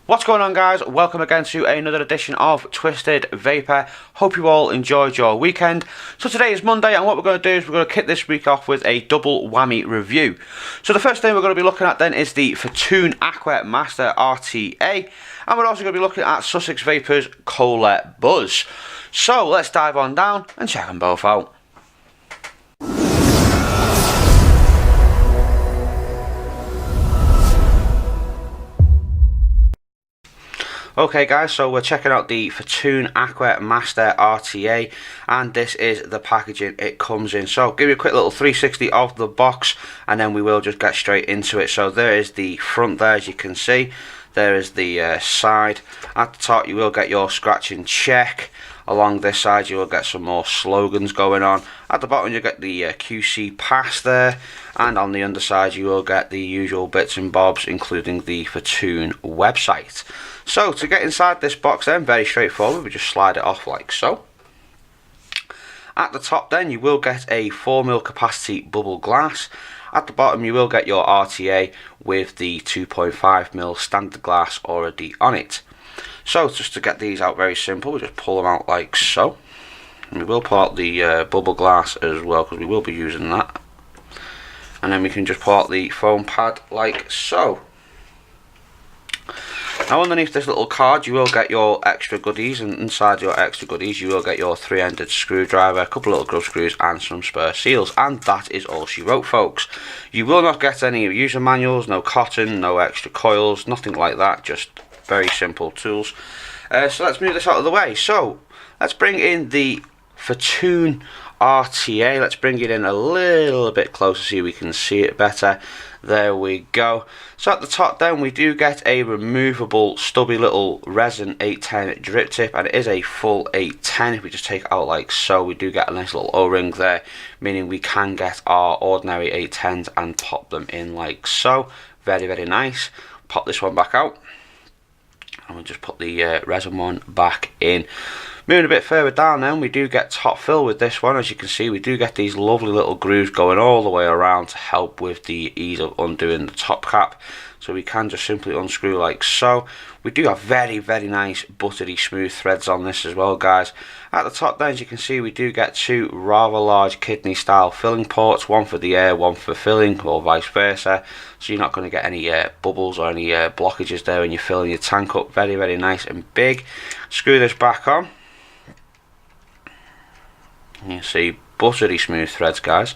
What's going on, guys? Welcome again to another edition of Twisted Vapour. Hope you all enjoyed your weekend. So today is Monday, and what we're going to do is we're going to kick this week off with a double whammy review. So the first thing we're going to be looking at then is the Footoon Aqua Master RTA, and we're also going to be looking at Sussex Vapour's Cola Buzz. So let's dive on down and check them both out. Okay guys, so we're checking out the Footoon Aqua Master RTA, and this is the packaging it comes in. So give you a quick little 360 of the box, and then we will just get straight into it. So there is the front there, as you can see. There is the side. At the top you will get your scratch and check. Along this side you will get some more slogans going on. At the bottom you get the QC pass there, and on the underside you will get the usual bits and bobs, including the Footoon website. So to get inside this box then, very straightforward, we just slide it off like so. At the top then you will get a 4mm capacity bubble glass. At the bottom you will get your RTA with the 2.5mm standard glass already on it. So just to get these out, very simple, we just pull them out like so. And we will pull out the bubble glass as well, because we will be using that. And then we can just pull out the foam pad like so. Now underneath this little card you will get your extra goodies, and inside your extra goodies you will get your 3-ended screwdriver, a couple of little grub screws and some spare seals, and that is all she wrote, folks. You will not get any user manuals, no cotton, no extra coils, nothing like that, just very simple tools. So let's move this out of the way. So let's bring in the Footoon RTA. Let's bring it in a little bit closer so we can see it better. There we go. So at the top then we do get a removable stubby little resin 810 drip tip, and it is a full 810. If we just take it out like so, we do get a nice little O-ring there, meaning we can get our ordinary 810s and pop them in like so. Very, very nice. Pop this one back out, and we'll just put the resin one back in. Moving a bit further down then, we do get top fill with this one. As you can see, we do get these lovely little grooves going all the way around to help with the ease of undoing the top cap. So we can just simply unscrew like so. We do have very, very nice buttery smooth threads on this as well, guys. At the top then, as you can see, we do get two rather large kidney style filling ports, one for the air, one for filling, or vice versa. So you're not going to get any bubbles or any blockages there when you're filling your tank up. Very, very nice and big. Screw this back on. You see buttery smooth threads, guys.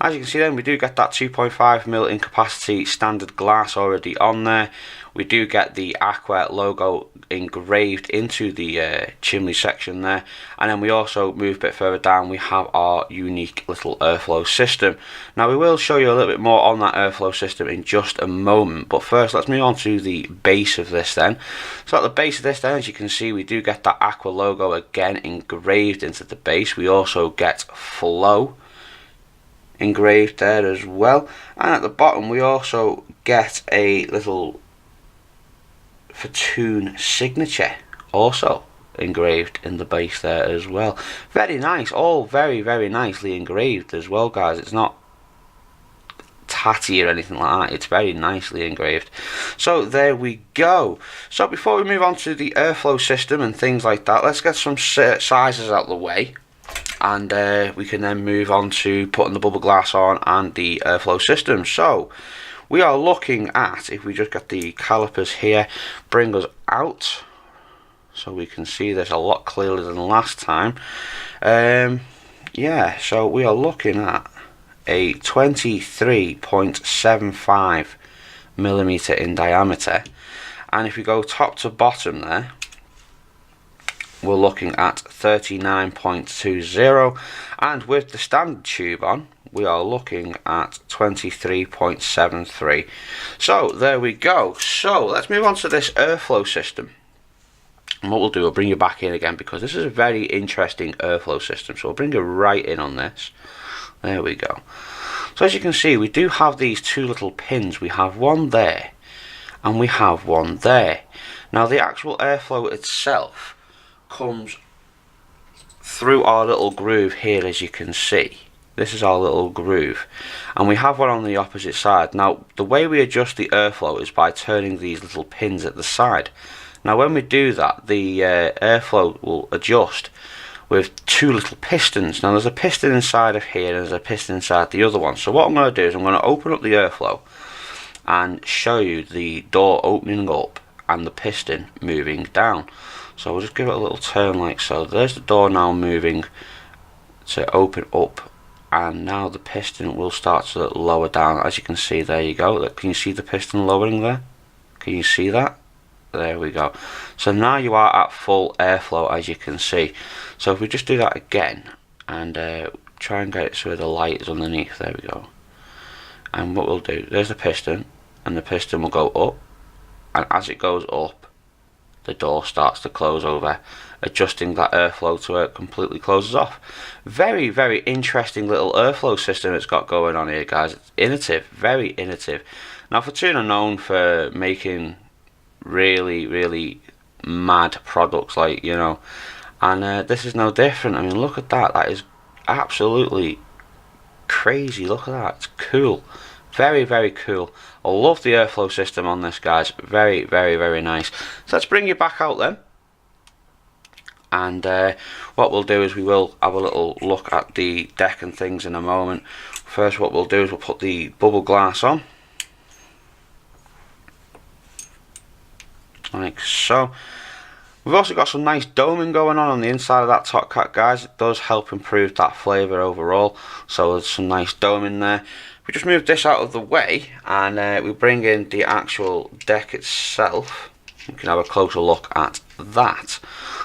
As you can see then, we do get that 2.5mm in capacity standard glass already on there. We do get the Aqua logo engraved into the chimney section there, and then we also move a bit further down, we have our unique little airflow system. Now we will show you a little bit more on that airflow system in just a moment, but first let's move on to the base of this then. So at the base of this then, as you can see, we do get that Aqua logo again engraved into the base. We also get flow engraved there as well, and at the bottom we also get a little Footoon signature also engraved in the base there as well. Very nice, all very, very nicely engraved as well, guys. It's not tatty or anything like that, it's very nicely engraved. So there we go. So before we move on to the airflow system and things like that, let's get some sizes out of the way, and we can then move on to putting the bubble glass on and the airflow system. So we are looking at, if we just get the calipers here, bring us out so we can see this a lot clearer than last time. Yeah, so we are looking at a 23.75mm in diameter, and if we go top to bottom there, we're looking at 39.20, and with the standard tube on we are looking at 23.73. so there we go. So let's move on to this airflow system, and what we'll do, we'll bring you back in again because this is a very interesting airflow system. So we'll bring you right in on this. There we go. So as you can see, we do have these two little pins. We have one there and we have one there. Now the actual airflow itself comes through our little groove here, as you can see. This is our little groove, and we have one on the opposite side. Now the way we adjust the airflow is by turning these little pins at the side. Now when we do that, the airflow will adjust with two little pistons. Now there's a piston inside of here and there's a piston inside the other one. So what I'm going to do is I'm going to open up the airflow and show you the door opening up and the piston moving down. So we'll just give it a little turn like so. There's the door now moving to open up, and now the piston will start to lower down. As you can see, there you go. Can you see the piston lowering there? Can you see that? There we go. So now you are at full airflow, as you can see. So if we just do that again and try and get it so the light is underneath, there we go. And what we'll do, there's the piston, and the piston will go up, and as it goes up, the door starts to close over, adjusting that airflow to where it completely closes off. Very, very interesting little airflow system it's got going on here, guys. It's innovative, very innovative. Now Footoon are known for making really, really mad products, like, you know, and this is no different. I mean, look at that. That is absolutely crazy. Look at that. It's cool. Very, very cool. I love the airflow system on this, guys. Very, very, very nice. So let's bring you back out then. And what we'll do is we will have a little look at the deck and things in a moment. First, what we'll do is we'll put the bubble glass on. Like so. We've also got some nice doming going on the inside of that top cap, guys. It does help improve that flavour overall. So there's some nice doming there. We just move this out of the way and we bring in the actual deck itself. You can have a closer look at that.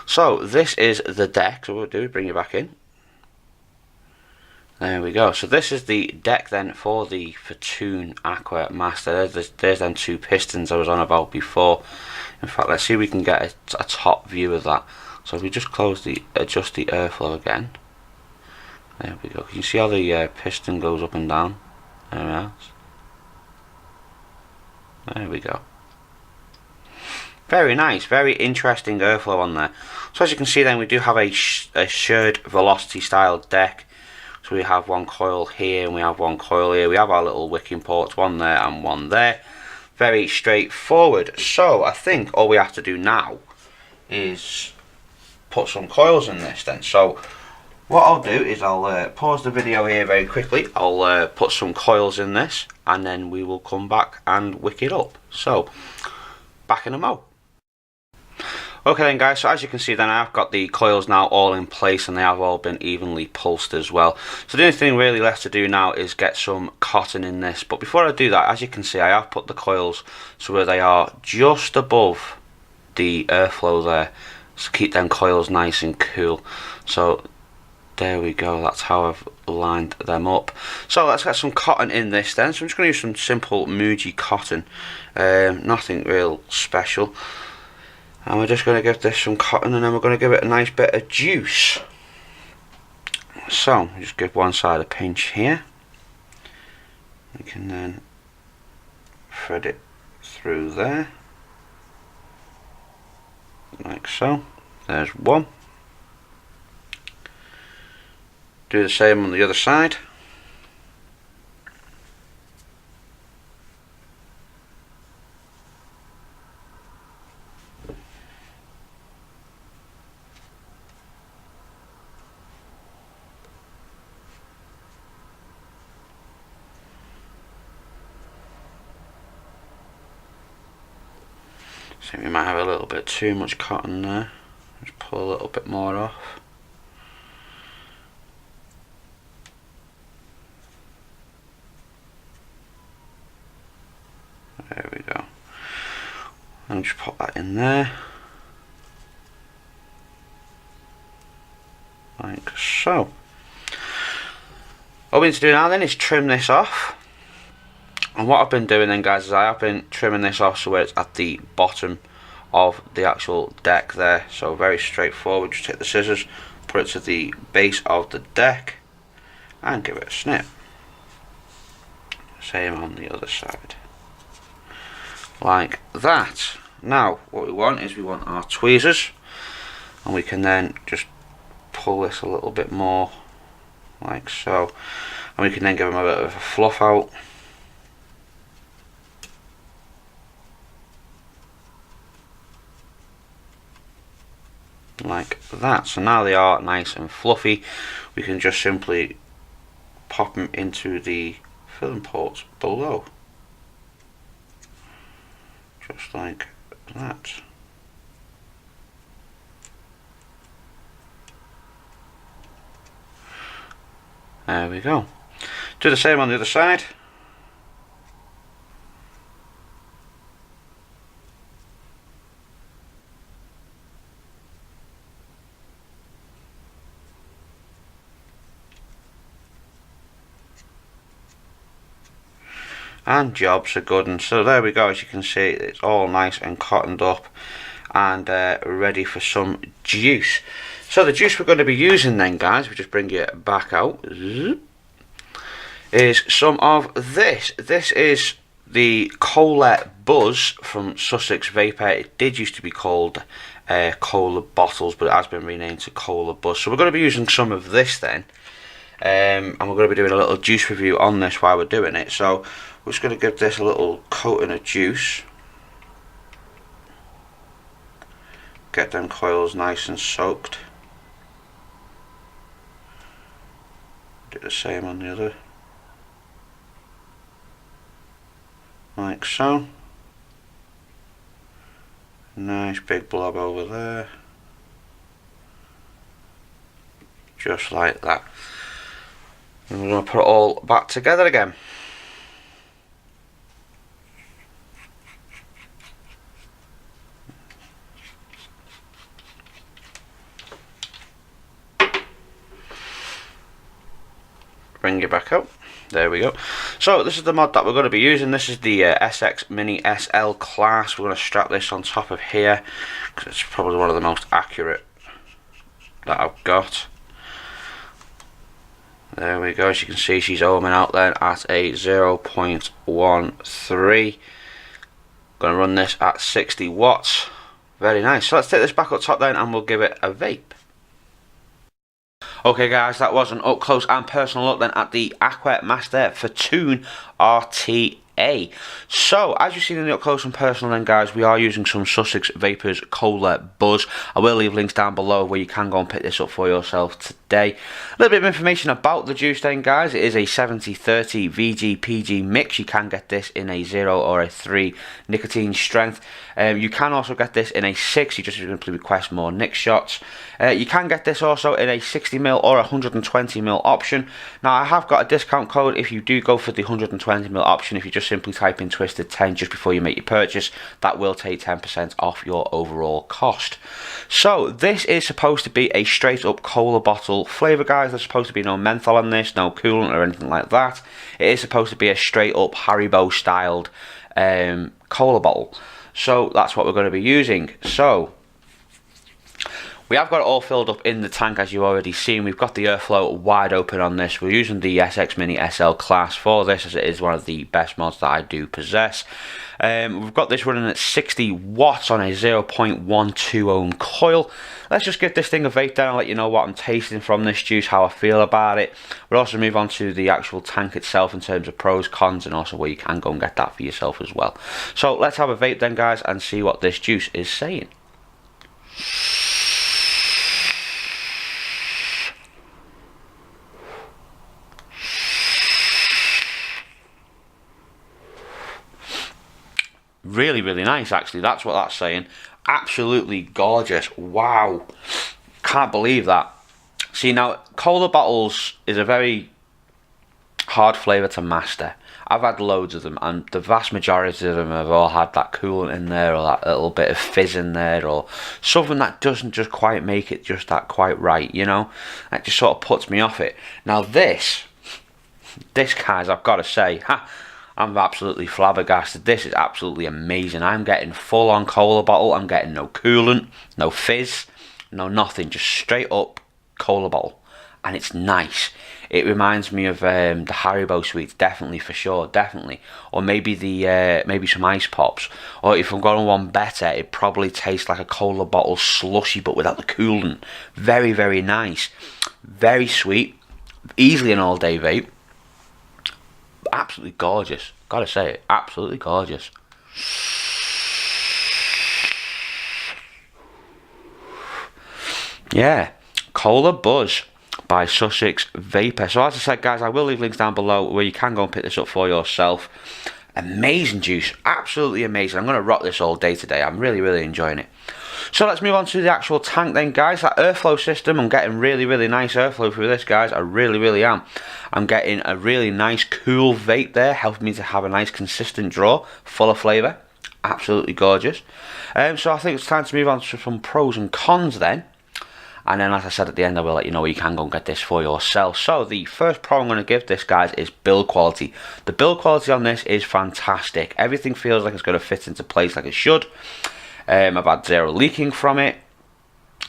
So this is the deck. So what we'll do is bring it back in. There we go. So this is the deck then for the Footoon Aqua Master. There's them two pistons I was on about before. In fact, let's see if we can get a top view of that. So if we just adjust the airflow again. There we go. Can you see how the piston goes up and down? There we go. Very nice, very interesting airflow on there. So as you can see then, we do have a shared velocity style deck. So we have one coil here and we have one coil here. We have our little wicking ports, one there and one there. Very straightforward. So I think all we have to do now is put some coils in this then. So what I'll do is I'll pause the video here very quickly. I'll put some coils in this and then we will come back and wick it up. So back in a mo. Okay then, guys, so as you can see then, I've got the coils now all in place and they have all been evenly pulsed as well. So the only thing really left to do now is get some cotton in this. But before I do that, as you can see, I have put the coils so where they are just above the airflow there, to keep them coils nice and cool. So there we go, that's how I've lined them up. So let's get some cotton in this then. So I'm just going to use some simple Muji cotton, nothing real special. And we're just going to give this some cotton and then we're going to give it a nice bit of juice. So just give one side a pinch here. We can then thread it through there, like so. There's one. Do the same on the other side. I think we might have a little bit too much cotton there. Just pull a little bit more off. There we go. And just pop that in there. Like so. All we need to do now then is trim this off. And what I've been doing then, guys, is I have been trimming this off so it's at the bottom of the actual deck there. So very straightforward. Just take the scissors, put it to the base of the deck and give it a snip. Same on the other side. Like that. Now what we want is we want our tweezers, and we can then just pull this a little bit more like so, and we can then give them a bit of a fluff out. Like that. So now they are nice and fluffy. We can just simply pop them into the filling ports below, just like that. There we go. Do the same on the other side. And jobs are good. And so there we go. As you can see, it's all nice and cottoned up and ready for some juice. So the juice we're going to be using then, guys, we just bring it back out, is some of this. This is the Cola Buzz from Sussex Vapour. It did used to be called Cola Bottles, but it has been renamed to Cola Buzz. So we're going to be using some of this then, and we're going to be doing a little juice review on this while we're doing it. So we're just going to give this a little coating of juice. Get them coils nice and soaked. Do the same on the other. Like so. Nice big blob over there. Just like that. And we're going to put it all back together again. Bring it back up. There we go. So this is the mod that we're going to be using. This is the SX Mini SL class. We're going to strap this on top of here because it's probably one of the most accurate that I've got. There we go. As you can see, she's ohming out then at a 0.13. Going to run this at 60 watts. Very nice. So let's take this back up top then and we'll give it a vape. Okay guys, that was an up close and personal look then at the Aqua Master Footoon RTA. So, as you've seen in the up close and personal then guys, we are using some Sussex Vapour's Cola Buzz. I will leave links down below where you can go and pick this up for yourself today. A little bit of information about the juice then guys. It is a 70-30 VG-PG mix. You can get this in a 0 or a 3 nicotine strength. You can also get this in a 6. You just simply request more nic shots. You can get this also in a 60ml or 120ml option. Now I have got a discount code if you do go for the 120ml option. If you just simply type in Twisted10 just before you make your purchase, that will take 10% off your overall cost. So this is supposed to be a straight up cola bottle flavour guys. There's supposed to be no menthol on this, no coolant or anything like that. It is supposed to be a straight up Haribo styled cola bottle. So that's what we're going to be using. So we have got it all filled up in the tank as you've already seen. We've got the airflow wide open on this. We're using the SX Mini SL class for this as it is one of the best mods that I do possess. We've got this running at 60 watts on a 0.12 ohm coil. Let's just give this thing a vape down and let you know what I'm tasting from this juice, how I feel about it. We'll also move on to the actual tank itself in terms of pros, cons, and also where you can go and get that for yourself as well. So let's have a vape then guys and see what this juice is saying. Really, really nice actually, that's what that's saying. Absolutely gorgeous. Wow. Can't believe that. See now, cola bottles is a very hard flavour to master. I've had loads of them and the vast majority of them have all had that coolant in there or that little bit of fizz in there or something that doesn't just quite make it just that quite right, you know. That just sort of puts me off it. Now this guys, I've got to say, I'm absolutely flabbergasted. This is absolutely amazing. I'm getting full on cola bottle. I'm getting no coolant, no fizz, no nothing. Just straight up cola bottle. And it's nice. It reminds me of the Haribo sweets, definitely, for sure, definitely. Or maybe the maybe some ice pops. Or if I'm going one better, it probably tastes like a cola bottle slushy but without the coolant. Very, very nice. Very sweet. Easily an all-day vape. Absolutely gorgeous. Gotta say it. Absolutely gorgeous. Yeah. Cola Buzz by Sussex Vapour. So as I said, guys, I will leave links down below where you can go and pick this up for yourself. Amazing juice. Absolutely amazing. I'm going to rock this all day today. I'm really, really enjoying it. So let's move on to the actual tank then, guys. That airflow system, I'm getting really, really nice airflow through this, guys. I really, really am. I'm getting a really nice, cool vape there, helping me to have a nice, consistent draw, full of flavour. Absolutely gorgeous. So I think it's time to move on to some pros and cons then. And then, as I said at the end, I will let you know where you can go and get this for yourself. So the first pro I'm going to give this, guys, is build quality. The build quality on this is fantastic. Everything feels like it's going to fit into place like it should. I've had zero leaking from it.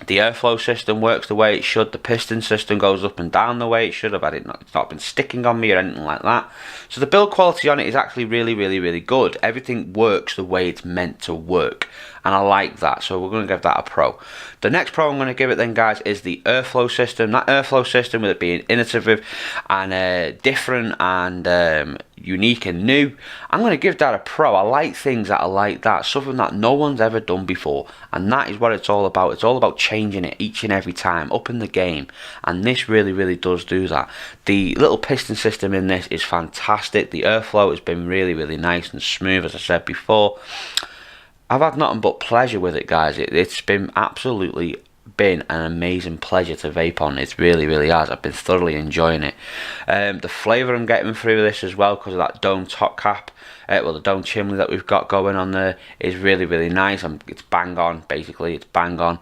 The airflow system works the way it should. The piston system goes up and down the way it should. It's not been sticking on me or anything like that. So the build quality on it is actually really, really, really good. Everything works the way it's meant to work. And I like that. So we're going to give that a pro. The next pro I'm going to give it then, guys, is the airflow system. That airflow system, with it being innovative and different and unique and new, I'm going to give that a pro. I like things that are like that. Something that no one's ever done before. And that is what it's all about. It's all about changing it each and every time, up in the game. And this really, really does do that. The little piston system in this is fantastic. The airflow has been really, really nice and smooth, as I said before. I've had nothing but pleasure with it, guys. It's been absolutely been an amazing pleasure to vape on. It really, really has. I've been thoroughly enjoying it. The flavour I'm getting through this as well, because of that dome top cap, well, the dome chimney that we've got going on there is really, really nice. It's bang on, basically. It's bang on.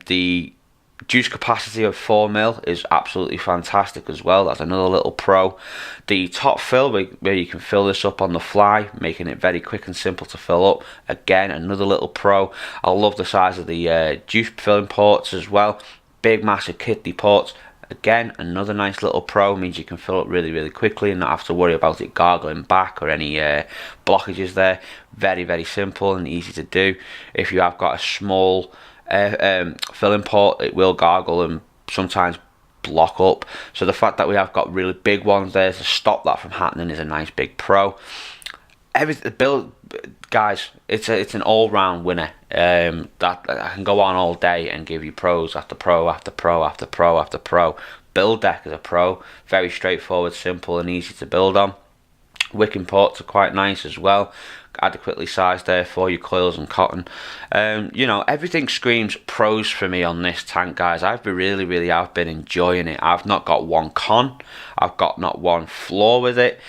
The juice capacity of 4ml is absolutely fantastic as well. That's another little pro. The top fill, where you can fill this up on the fly, making it very quick and simple to fill up. Again, another little pro. I love the size of the juice filling ports as well. Big, massive kidney ports. Again, another nice little pro. Means you can fill up really, really quickly and not have to worry about it gargling back or any blockages there. Very, very simple and easy to do. If you have got a small filling port, it will gargle and sometimes block up. So the fact that we have got really big ones there to stop that from happening is a nice big pro. Everything build, guys, it's an all-round winner. That I can go on all day and give you pros after pro after pro after pro after pro. Build deck is a pro, very straightforward, simple and easy to build on. Wicking ports are quite nice as well, adequately sized there for your coils and cotton. You know, everything screams pros for me on this tank, guys. I've been really been enjoying it. I've not got one con, I've got not one flaw with it.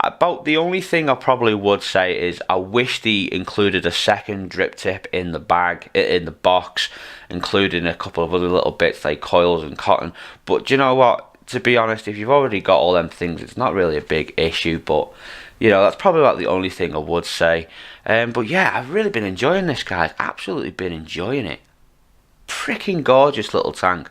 About the only thing I probably would say is I wish they included a second drip tip in the bag, in the box, including a couple of other little bits like coils and cotton. But do you know what? To be honest, if you've already got all them things, it's not really a big issue. But you know, that's probably about the only thing I would say. But yeah, I've really been enjoying this, guys. Absolutely been enjoying it. Freaking gorgeous little tank.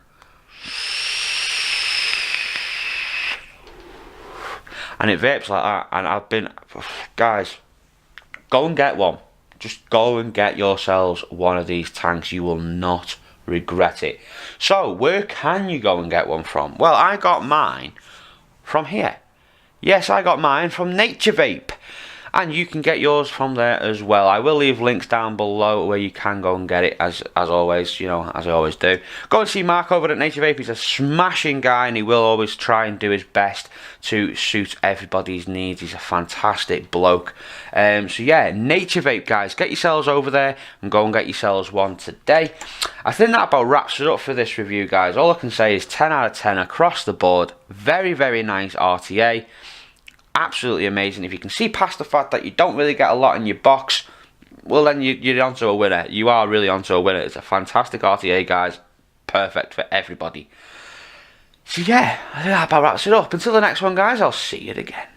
And it vapes like that. And I've been, guys, go and get one. Just go and get yourselves one of these tanks. You will not regret it. So where can you go and get one from? Well, I got mine from here. Yes, I got mine from Nature Vape, and you can get yours from there as well. I will leave links down below where you can go and get it, as always, you know, as I always do. Go and see Mark over at Nature Vape. He's a smashing guy, and he will always try and do his best to suit everybody's needs. He's a fantastic bloke. So yeah, Nature Vape, guys, get yourselves over there and go and get yourselves one today. I think that about wraps it up for this review, guys. All I can say is 10 out of 10 across the board. Very, very nice RTA. Absolutely amazing. If you can see past the fact that you don't really get a lot in your box, well then you're onto a winner. You are really onto a winner. It's a fantastic RTA, guys. Perfect for everybody. So yeah, I think that about wraps it up. Until the next one, guys, I'll see you again.